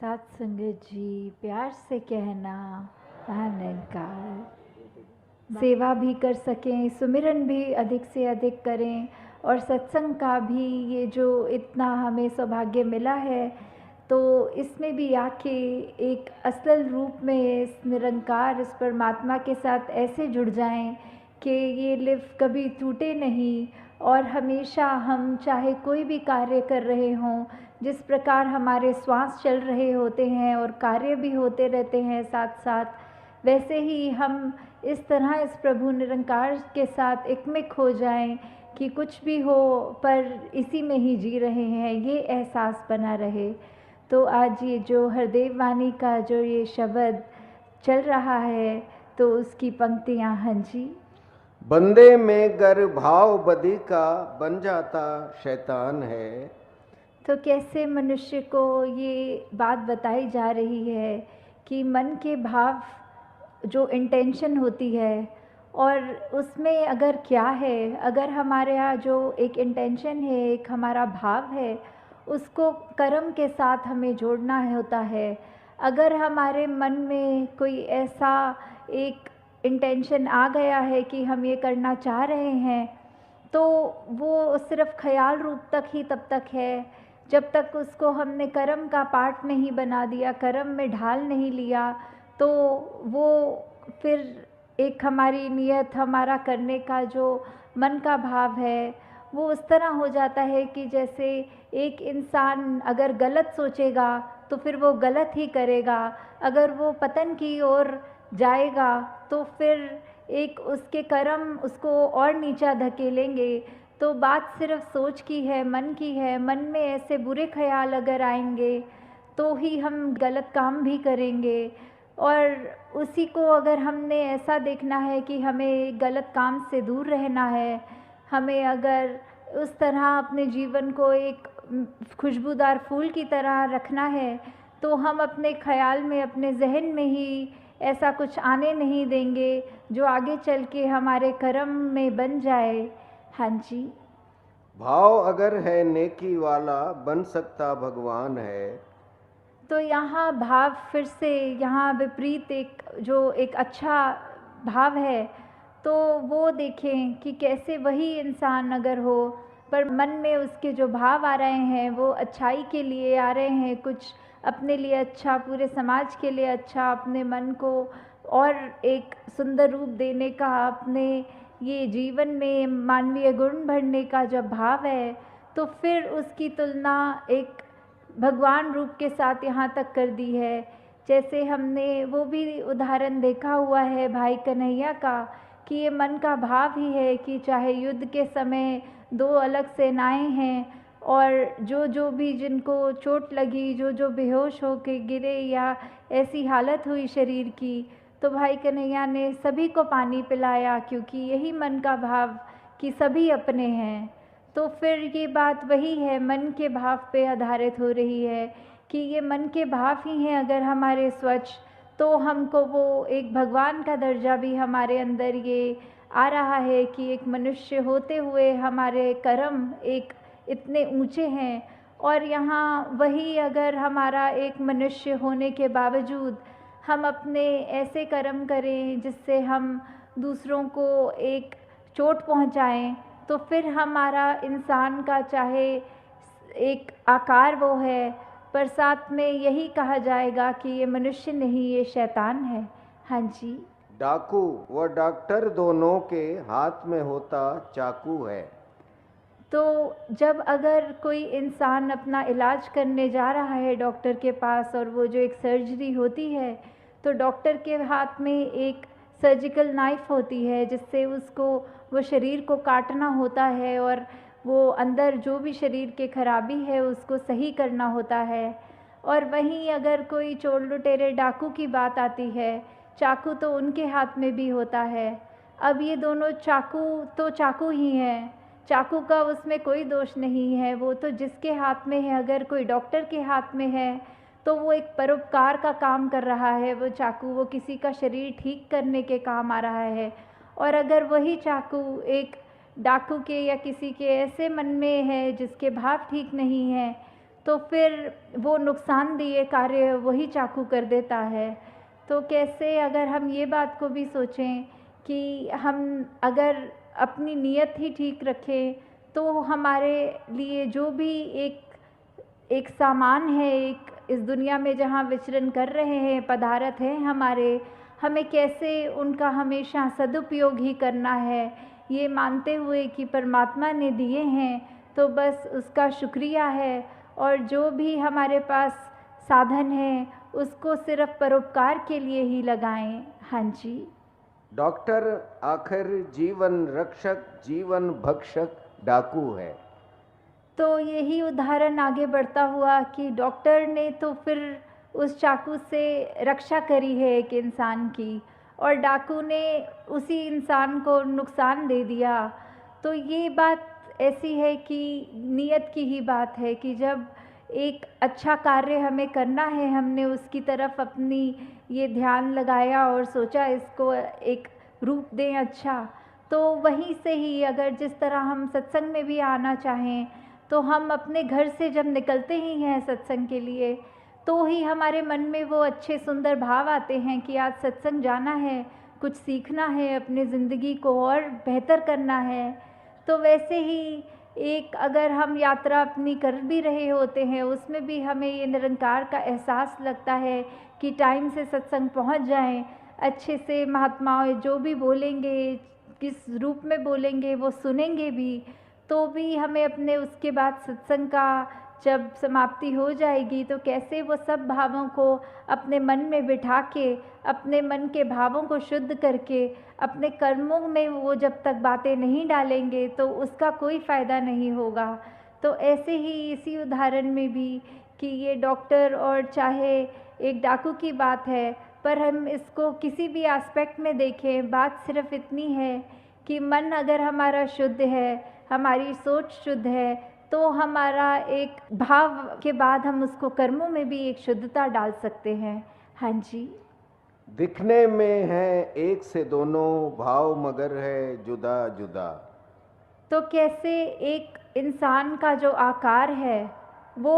साथ संगत जी, प्यार से कहना अहंकार, सेवा भी कर सकें, सुमिरन भी अधिक से अधिक करें और सत्संग का भी ये जो इतना हमें सौभाग्य मिला है, तो इसमें भी आके एक असल रूप में इस निरंकार, इस परमात्मा के साथ ऐसे जुड़ जाएं कि ये लिफ्ट कभी टूटे नहीं और हमेशा हम चाहे कोई भी कार्य कर रहे हों, जिस प्रकार हमारे श्वास चल रहे होते हैं और कार्य भी होते रहते हैं साथ साथ, वैसे ही हम इस तरह इस प्रभु निरंकार के साथ एकमिक हो जाएं कि कुछ भी हो पर इसी में ही जी रहे हैं, ये एहसास बना रहे। तो आज ये जो हरदेव वाणी का जो ये शब्द चल रहा है, तो उसकी पंक्तियाँ। हाँ जी। बंदे में गर भाव बदी का बन जाता शैतान है। तो कैसे मनुष्य को ये बात बताई जा रही है कि मन के भाव जो इंटेंशन होती है और उसमें अगर क्या है, अगर हमारे यहाँ जो एक इंटेंशन है, एक हमारा भाव है, उसको कर्म के साथ हमें जोड़ना होता है। अगर हमारे मन में कोई ऐसा एक इंटेंशन आ गया है कि हम ये करना चाह रहे हैं, तो वो सिर्फ ख्याल रूप तक ही तब तक है जब तक उसको हमने कर्म का पार्ट नहीं बना दिया, कर्म में ढाल नहीं लिया, तो वो फिर एक हमारी नियत, हमारा करने का जो मन का भाव है, वो उस तरह हो जाता है कि जैसे एक इंसान अगर गलत सोचेगा तो फिर वो गलत ही करेगा, अगर वो पतन की ओर जाएगा तो फिर एक उसके कर्म उसको और नीचा धकेलेंगे। तो बात सिर्फ सोच की है, मन की है। मन में ऐसे बुरे ख्याल अगर आएंगे तो ही हम गलत काम भी करेंगे, और उसी को अगर हमने ऐसा देखना है कि हमें गलत काम से दूर रहना है, हमें अगर उस तरह अपने जीवन को एक खुशबूदार फूल की तरह रखना है, तो हम अपने ख्याल में, अपने जहन में ही ऐसा कुछ आने नहीं देंगे जो आगे चल के हमारे कर्म में बन जाए। हाँ जी। भाव अगर है नेकी वाला बन सकता भगवान है। तो यहाँ भाव फिर से यहाँ विपरीत एक अच्छा भाव है, तो वो देखें कि कैसे वही इंसान अगर हो पर मन में उसके जो भाव आ रहे हैं वो अच्छाई के लिए आ रहे हैं, कुछ अपने लिए अच्छा, पूरे समाज के लिए अच्छा, अपने मन को और एक सुंदर रूप देने का, अपने ये जीवन में मानवीय गुण भरने का जब भाव है, तो फिर उसकी तुलना एक भगवान रूप के साथ यहाँ तक कर दी है। जैसे हमने वो भी उदाहरण देखा हुआ है भाई कन्हैया का, कि ये मन का भाव ही है कि चाहे युद्ध के समय दो अलग सेनाएं हैं और जो जो भी जिनको चोट लगी, जो जो बेहोश होके गिरे या ऐसी हालत हुई शरीर की, तो भाई कन्हैया ने सभी को पानी पिलाया, क्योंकि यही मन का भाव कि सभी अपने हैं। तो फिर ये बात वही है, मन के भाव पे आधारित हो रही है कि ये मन के भाव ही हैं अगर हमारे स्वच्छ, तो हमको वो एक भगवान का दर्जा भी हमारे अंदर ये आ रहा है कि एक मनुष्य होते हुए हमारे कर्म एक इतने ऊंचे हैं। और यहाँ वही अगर हमारा एक मनुष्य होने के बावजूद हम अपने ऐसे कर्म करें जिससे हम दूसरों को एक चोट पहुँचाएं, तो फिर हमारा इंसान का चाहे एक आकार वो है, पर साथ में यही कहा जाएगा कि ये मनुष्य नहीं, ये शैतान है। हाँ जी। डाकू व डॉक्टर दोनों के हाथ में होता चाकू है। तो जब अगर कोई इंसान अपना इलाज करने जा रहा है डॉक्टर के पास, और वो जो एक सर्जरी होती है, तो डॉक्टर के हाथ में एक सर्जिकल नाइफ होती है जिससे उसको वो शरीर को काटना होता है और वो अंदर जो भी शरीर के खराबी है उसको सही करना होता है। और वहीं अगर कोई चोर लुटेरे डाकू की बात आती है, चाकू तो उनके हाथ में भी होता है। अब ये दोनों चाकू तो चाकू ही हैं, चाकू का उसमें कोई दोष नहीं है, वो तो जिसके हाथ में है, अगर कोई डॉक्टर के हाथ में है तो वो एक परोपकार का काम कर रहा है, वो चाकू वो किसी का शरीर ठीक करने के काम आ रहा है। और अगर वही चाकू एक डाकू के या किसी के ऐसे मन में है जिसके भाव ठीक नहीं है, तो फिर वो नुकसानदेह कार्य वही चाकू कर देता है। तो कैसे अगर हम ये बात को भी सोचें कि हम अगर अपनी नीयत ही ठीक रखें तो हमारे लिए जो भी एक सामान है, एक इस दुनिया में जहाँ विचरण कर रहे हैं, पदार्थ हैं हमारे, हमें कैसे उनका हमेशा सदुपयोग ही करना है, ये मानते हुए कि परमात्मा ने दिए हैं तो बस उसका शुक्रिया है। और जो भी हमारे पास साधन है उसको सिर्फ परोपकार के लिए ही लगाएं। हाँ जी। डॉक्टर आखिर जीवन रक्षक जीवन भक्षक डाकू है। तो यही उदाहरण आगे बढ़ता हुआ कि डॉक्टर ने तो फिर उस चाकू से रक्षा करी है एक इंसान की, और डाकू ने उसी इंसान को नुकसान दे दिया। तो ये बात ऐसी है कि नीयत की ही बात है कि जब एक अच्छा कार्य हमें करना है, हमने उसकी तरफ अपनी ये ध्यान लगाया और सोचा इसको एक रूप दें अच्छा, तो वहीं से ही अगर जिस तरह हम सत्संग में भी आना चाहें तो हम अपने घर से जब निकलते ही हैं सत्संग के लिए तो ही हमारे मन में वो अच्छे सुंदर भाव आते हैं कि आज सत्संग जाना है, कुछ सीखना है, अपनी ज़िंदगी को और बेहतर करना है। तो वैसे ही एक अगर हम यात्रा अपनी कर भी रहे होते हैं उसमें भी हमें ये निरंकार का एहसास लगता है कि टाइम से सत्संग पहुंच जाएं, अच्छे से महात्माओं जो भी बोलेंगे, किस रूप में बोलेंगे वो सुनेंगे भी, तो भी हमें अपने उसके बाद सत्संग का जब समाप्ति हो जाएगी तो कैसे वो सब भावों को अपने मन में बिठा के, अपने मन के भावों को शुद्ध करके अपने कर्मों में वो जब तक बातें नहीं डालेंगे तो उसका कोई फ़ायदा नहीं होगा। तो ऐसे ही इसी उदाहरण में भी कि ये डॉक्टर और चाहे एक डाकू की बात है, पर हम इसको किसी भी एस्पेक्ट में देखें, बात सिर्फ इतनी है कि मन अगर हमारा शुद्ध है, हमारी सोच शुद्ध है, तो हमारा एक भाव के बाद हम उसको कर्मों में भी एक शुद्धता डाल सकते हैं। हाँ जी। दिखने में है एक से दोनों भाव मगर है जुदा जुदा। तो कैसे एक इंसान का जो आकार है वो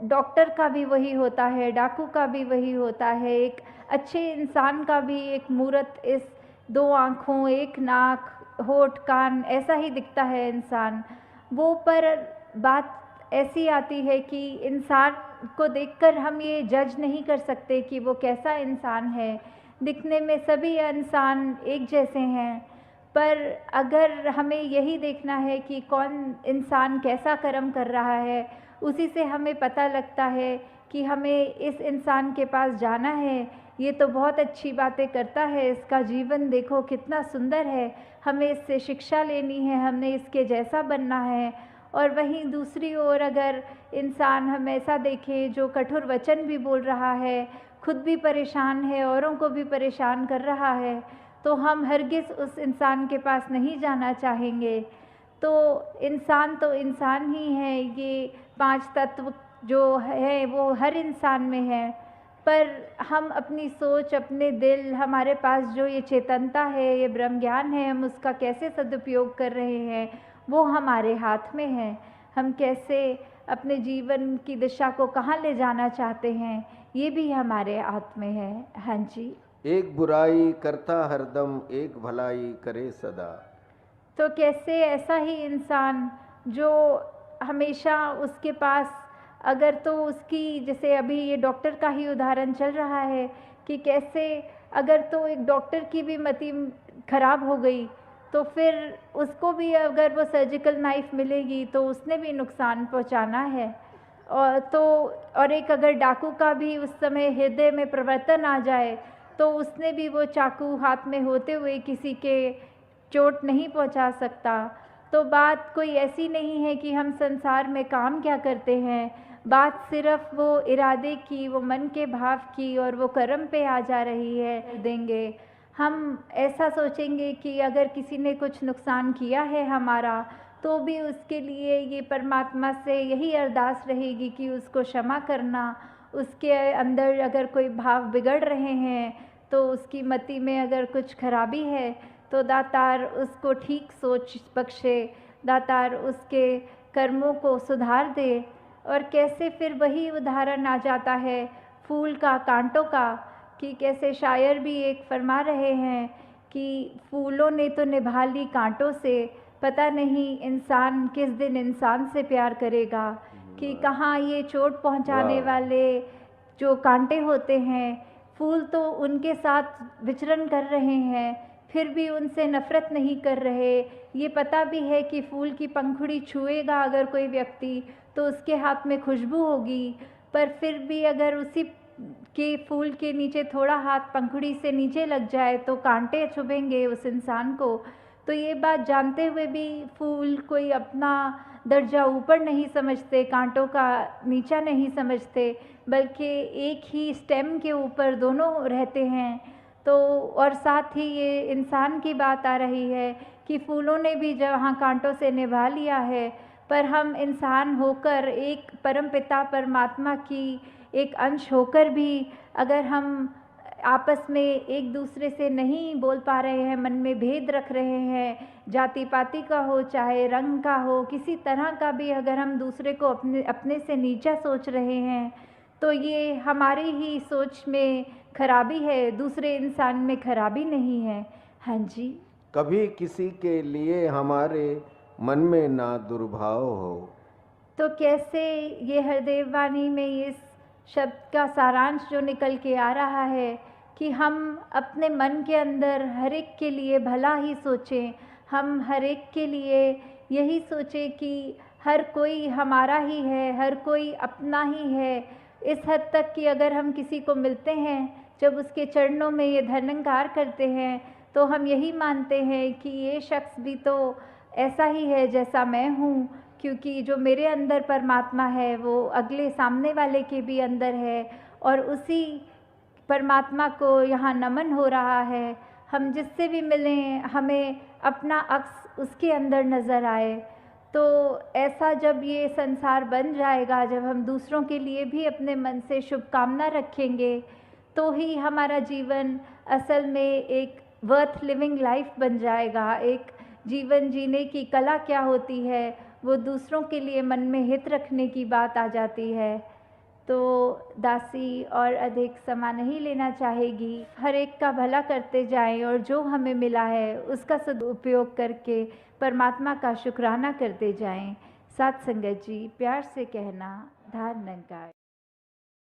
डॉक्टर का भी वही होता है, डाकू का भी वही होता है, एक अच्छे इंसान का भी एक मूरत, इस दो आँखों, एक नाक, होठ, कान, ऐसा ही दिखता है इंसान वो। पर बात ऐसी आती है कि इंसान को देखकर हम ये जज नहीं कर सकते कि वो कैसा इंसान है। दिखने में सभी इंसान एक जैसे हैं, पर अगर हमें यही देखना है कि कौन इंसान कैसा कर्म कर रहा है, उसी से हमें पता लगता है कि हमें इस इंसान के पास जाना है, ये तो बहुत अच्छी बातें करता है, इसका जीवन देखो कितना सुंदर है, हमें इससे शिक्षा लेनी है, हमने इसके जैसा बनना है। और वहीं दूसरी ओर अगर इंसान हम ऐसा देखें जो कठोर वचन भी बोल रहा है, खुद भी परेशान है, औरों को भी परेशान कर रहा है, तो हम हरगिज़ उस इंसान के पास नहीं जाना चाहेंगे। तो इंसान ही है, ये 5 तत्व जो है वो हर इंसान में है, पर हम अपनी सोच, अपने दिल, हमारे पास जो ये चेतनता है, ये ब्रह्म ज्ञान है, हम उसका कैसे सदुपयोग कर रहे हैं वो हमारे हाथ में है। हम कैसे अपने जीवन की दिशा को कहाँ ले जाना चाहते हैं ये भी हमारे हाथ में है। हाँ जी। एक बुराई करता हरदम एक भलाई करे सदा। तो कैसे ऐसा ही इंसान जो हमेशा उसके पास अगर तो उसकी, जैसे अभी ये डॉक्टर का ही उदाहरण चल रहा है कि कैसे अगर तो एक डॉक्टर की भी मति खराब हो गई तो फिर उसको भी अगर वो सर्जिकल नाइफ मिलेगी तो उसने भी नुकसान पहुंचाना है। और एक अगर डाकू का भी उस समय हृदय में परिवर्तन आ जाए तो उसने भी वो चाकू हाथ में होते हुए किसी के चोट नहीं पहुंचा सकता। तो बात कोई ऐसी नहीं है कि हम संसार में काम क्या करते हैं, बात सिर्फ वो इरादे की, वो मन के भाव की और वो कर्म पे आ जा रही है। देंगे हम ऐसा सोचेंगे कि अगर किसी ने कुछ नुकसान किया है हमारा तो भी उसके लिए ये परमात्मा से यही अरदास रहेगी कि उसको क्षमा करना। उसके अंदर अगर कोई भाव बिगड़ रहे हैं तो उसकी मति में अगर कुछ खराबी है तो दातार उसको ठीक सोच बख्शे, दातार उसके कर्मों को सुधार दे। और कैसे फिर वही उदाहरण आ जाता है फूल का, कांटों का, कि कैसे शायर भी एक फरमा रहे हैं कि फूलों ने तो निभा ली कांटों से, पता नहीं इंसान किस दिन इंसान से प्यार करेगा। कि कहाँ ये चोट पहुंचाने वाह। वाले जो कांटे होते हैं, फूल तो उनके साथ विचरण कर रहे हैं, फिर भी उनसे नफ़रत नहीं कर रहे। ये पता भी है कि फूल की पंखुड़ी छुएगा अगर कोई व्यक्ति तो उसके हाथ में खुशबू होगी, पर फिर भी अगर उसी के फूल के नीचे थोड़ा हाथ पंखुड़ी से नीचे लग जाए तो कांटे चुभेंगे उस इंसान को। तो ये बात जानते हुए भी फूल कोई अपना दर्जा ऊपर नहीं समझते, कांटों का नीचा नहीं समझते, बल्कि एक ही स्टेम के ऊपर दोनों रहते हैं। तो और साथ ही ये इंसान की बात आ रही है कि फूलों ने भी जहाँ कांटों से निभा लिया है, पर हम इंसान होकर एक परमपिता परमात्मा की एक अंश होकर भी अगर हम आपस में एक दूसरे से नहीं बोल पा रहे हैं, मन में भेद रख रहे हैं, जाति पाति का हो चाहे रंग का हो, किसी तरह का भी अगर हम दूसरे को अपने से नीचा सोच रहे हैं, तो ये हमारी ही सोच में खराबी है, दूसरे इंसान में खराबी नहीं है। हाँ जी। कभी किसी के लिए हमारे मन में ना दुर्भाव हो। तो कैसे ये हरदेव वाणी में ये शब्द का सारांश जो निकल के आ रहा है कि हम अपने मन के अंदर हर एक के लिए भला ही सोचें, हम हर एक के लिए यही सोचें कि हर कोई हमारा ही है, हर कोई अपना ही है। इस हद तक कि अगर हम किसी को मिलते हैं, जब उसके चरणों में ये धर्मंकार करते हैं, तो हम यही मानते हैं कि ये शख्स भी तो ऐसा ही है जैसा मैं हूँ, क्योंकि जो मेरे अंदर परमात्मा है वो अगले सामने वाले के भी अंदर है, और उसी परमात्मा को यहाँ नमन हो रहा है। हम जिससे भी मिलें हमें अपना अक्स उसके अंदर नज़र आए। तो ऐसा जब ये संसार बन जाएगा, जब हम दूसरों के लिए भी अपने मन से शुभकामना रखेंगे, तो ही हमारा जीवन असल में एक वर्थ लिविंग लाइफ बन जाएगा। एक जीवन जीने की कला क्या होती है, वो दूसरों के लिए मन में हित रखने की बात आ जाती है। तो दासी और अधिक समय नहीं लेना चाहेगी, हर एक का भला करते जाएं और जो हमें मिला है उसका सदुपयोग करके परमात्मा का शुक्राना करते जाएं। साथ संगत जी, प्यार से कहना, धार नंगाए।